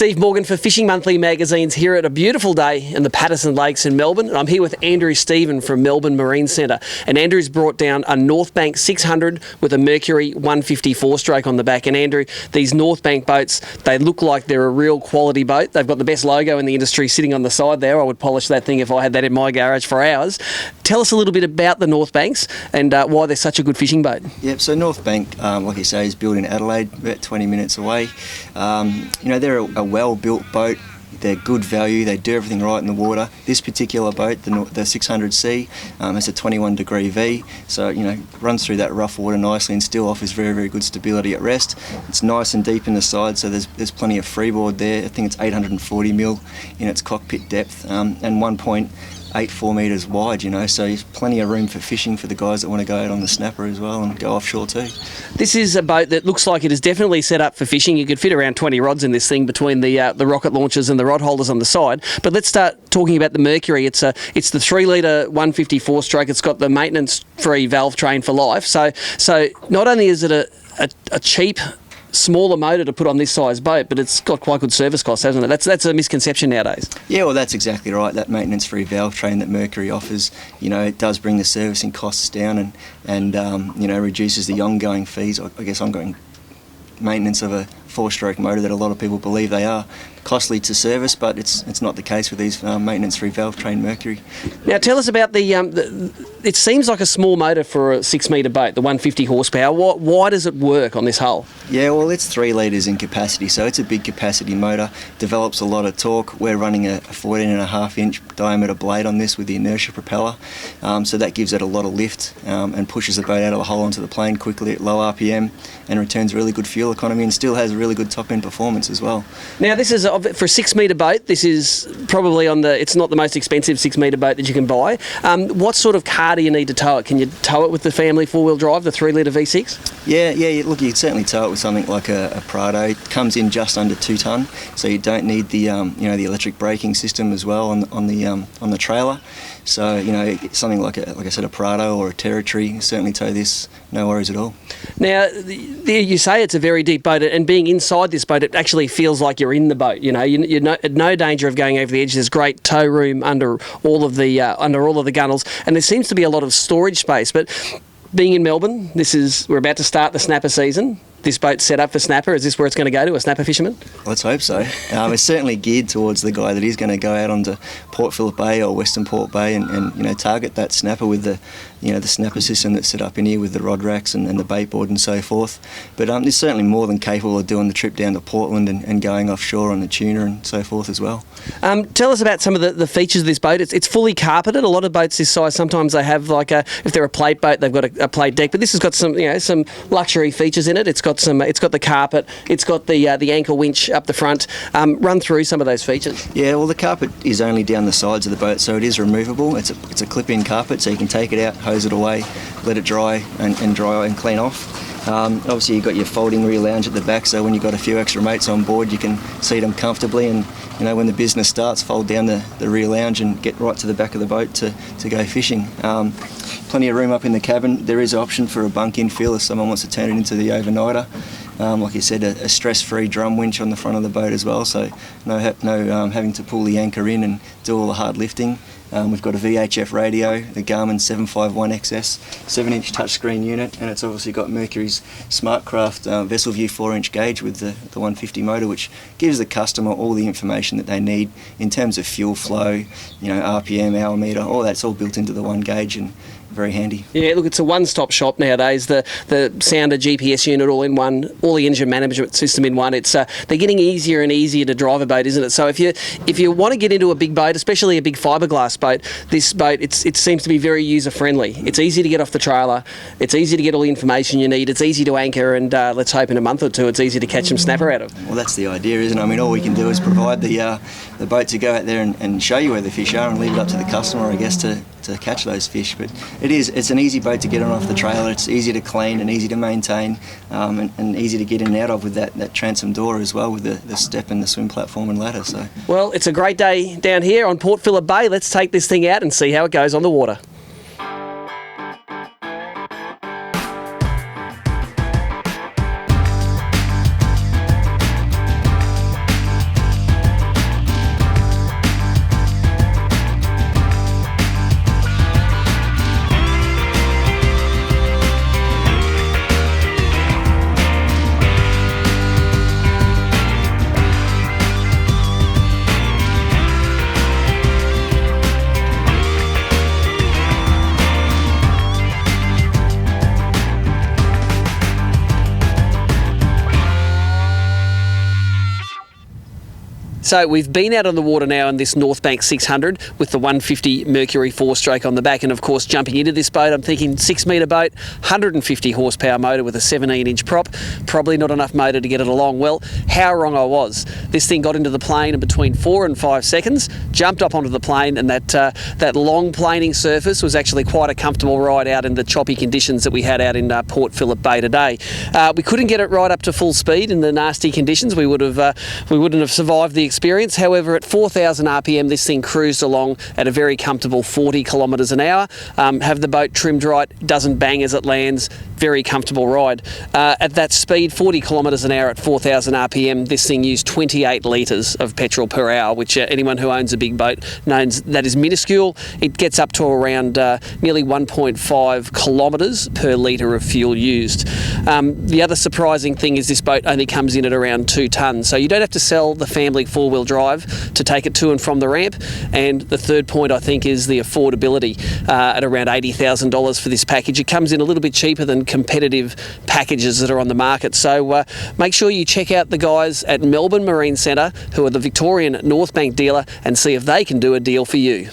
Steve Morgan for Fishing Monthly Magazine's here at a beautiful day in the Patterson Lakes in Melbourne. And I'm here with Andrew Stephen from Melbourne Marine Centre. And Andrew's brought down a Northbank 600 with a Mercury 154 stroke on the back. And Andrew, these Northbank boats, they look like they're a real quality boat. They've got the best logo in the industry sitting on the side there. I would polish that thing if I had that in my garage for hours. Tell us a little bit about the Northbanks and why they're such a good fishing boat. Yep, so Northbank, like you say, is built in Adelaide, about 20 minutes away. They're a well-built boat. They're good value. They do everything right in the water. This particular boat, the 600C, has a 21 degree V, so runs through that rough water nicely and still offers very, very good stability at rest. It's nice and deep in the side, so there's plenty of freeboard there. I think it's 840 mil in its cockpit depth, and 1.84 metres wide, so there's plenty of room for fishing for the guys that want to go out on the snapper as well and go offshore too. This is a boat that looks like it is definitely set up for fishing. You could fit around 20 rods in this thing between the rocket launchers and the rod holders on the side. But let's start talking about the Mercury. It's the 3-litre 154 stroke. It's got the maintenance-free valve train for life. So not only is it a cheap, smaller motor to put on this size boat, but it's got quite good service costs, hasn't it? That's a misconception nowadays. Yeah, well, that's exactly right. That maintenance-free valve train that Mercury offers, it does bring the servicing costs down and reduces the ongoing fees, ongoing maintenance of a four-stroke motor that a lot of people believe they are costly to service, but it's not the case with these maintenance-free valve train Mercury. Now tell us about it seems like a small motor for a 6-metre boat, the 150 horsepower. Why does it work on this hull? Yeah, well, it's 3 litres in capacity, so it's a big capacity motor, develops a lot of torque. We're running a 14.5-inch diameter blade on this with the inertia propeller, so that gives it a lot of lift and pushes the boat out of the hull onto the plane quickly at low RPM and returns really good fuel economy and still has really good top-end performance as well. Now this is for a 6-metre boat, this is probably it's not the most expensive 6-metre boat that you can buy. What sort of car do you need to tow it? Can you tow it with the family 4-wheel drive, the 3-litre V6? Yeah. Look, you could certainly tow it with something like a Prado. It comes in just under 2 tonne, so you don't need the the electric braking system as well on the trailer. So something like I said, a Prado or a Territory, certainly tow this, no worries at all. Now you say it's a very deep boat, and being inside this boat, it actually feels like you're in the boat. You're at no danger of going over the edge. There's great tow room under all of the gunnels, and there seems to be a lot of storage space. But being in Melbourne, we're about to start the snapper season. This boat's set up for snapper. Is this where it's going to go to, a snapper fisherman? Let's hope so. It's certainly geared towards the guy that is going to go out onto Port Phillip Bay or Western Port Bay and target that snapper with the snapper system that's set up in here with the rod racks and the bait board and so forth. But it's certainly more than capable of doing the trip down to Portland and going offshore on the tuna and so forth as well. Tell us about some of the features of this boat. It's fully carpeted. A lot of boats this size, sometimes they have if they're a plate boat, they've got a plate deck, but this has got some luxury features in it. It's got the carpet, it's got the anchor winch up the front. Run through some of those features. Yeah, well, the carpet is only down the sides of the boat, so it is removable. It's a clip-in carpet, so you can take it out, hose it away, let it dry and dry and clean off. Obviously you've got your folding rear lounge at the back, so when you've got a few extra mates on board you can seat them comfortably, and when the business starts, fold down the rear lounge and get right to the back of the boat to go fishing. Plenty of room up in the cabin. There is an option for a bunk-in fill if someone wants to turn it into the overnighter. Like you said, a stress-free drum winch on the front of the boat as well, so no having to pull the anchor in and do all the hard lifting. We've got a VHF radio, the Garmin 751XS, 7-inch touchscreen unit, and it's obviously got Mercury's SmartCraft Vessel View 4-inch gauge with the 150 motor, which gives the customer all the information that they need in terms of fuel flow, RPM, hour meter, all that's all built into the one gauge and very handy. Yeah, look, it's a one-stop shop nowadays. The sounder GPS unit all in one, all the engine management system in one. They're getting easier and easier to drive a boat, isn't it? So if you want to get into a big boat, especially a big fiberglass boat, this boat it seems to be very user-friendly. It's easy to get off the trailer. It's easy to get all the information you need. It's easy to anchor, and let's hope in a month or two it's easy to catch some snapper out of. Well, that's the idea, isn't it? I mean, all we can do is provide the boat to go out there and show you where the fish are and leave it up to the customer, I guess, to catch those fish. But it's an easy boat to get on off the trailer. It's easy to clean and easy to maintain, and easy to get in and out of with that transom door as well, with the step and the swim platform and ladder. So, well, it's a great day down here on Port Phillip Bay. Let's take this thing out and see how it goes on the water. So we've been out on the water now in this Northbank 600 with the 150 Mercury 4-stroke on the back, and of course jumping into this boat I'm thinking 6-metre boat, 150 horsepower motor with a 17-inch prop, probably not enough motor to get it along. Well, how wrong I was. This thing got into the plane in between 4 and 5 seconds, jumped up onto the plane, and that long planing surface was actually quite a comfortable ride out in the choppy conditions that we had out in Port Phillip Bay today. We couldn't get it right up to full speed in the nasty conditions. We wouldn't have survived the experience. However, at 4,000 RPM, this thing cruised along at a very comfortable 40 kilometres an hour. Have the boat trimmed right, doesn't bang as it lands, very comfortable ride. At that speed, 40 kilometres an hour at 4,000 RPM, this thing used 28 litres of petrol per hour, which anyone who owns a big boat knows that is minuscule. It gets up to around nearly 1.5 kilometres per litre of fuel used. The other surprising thing is this boat only comes in at around 2 tonnes, so you don't have to sell the family 4-wheel drive to take it to and from the ramp. And the third point, I think, is the affordability at around $80,000 for this package. It comes in a little bit cheaper than competitive packages that are on the market. So make sure you check out the guys at Melbourne Marine Centre, who are the Victorian Northbank dealer, and see if they can do a deal for you.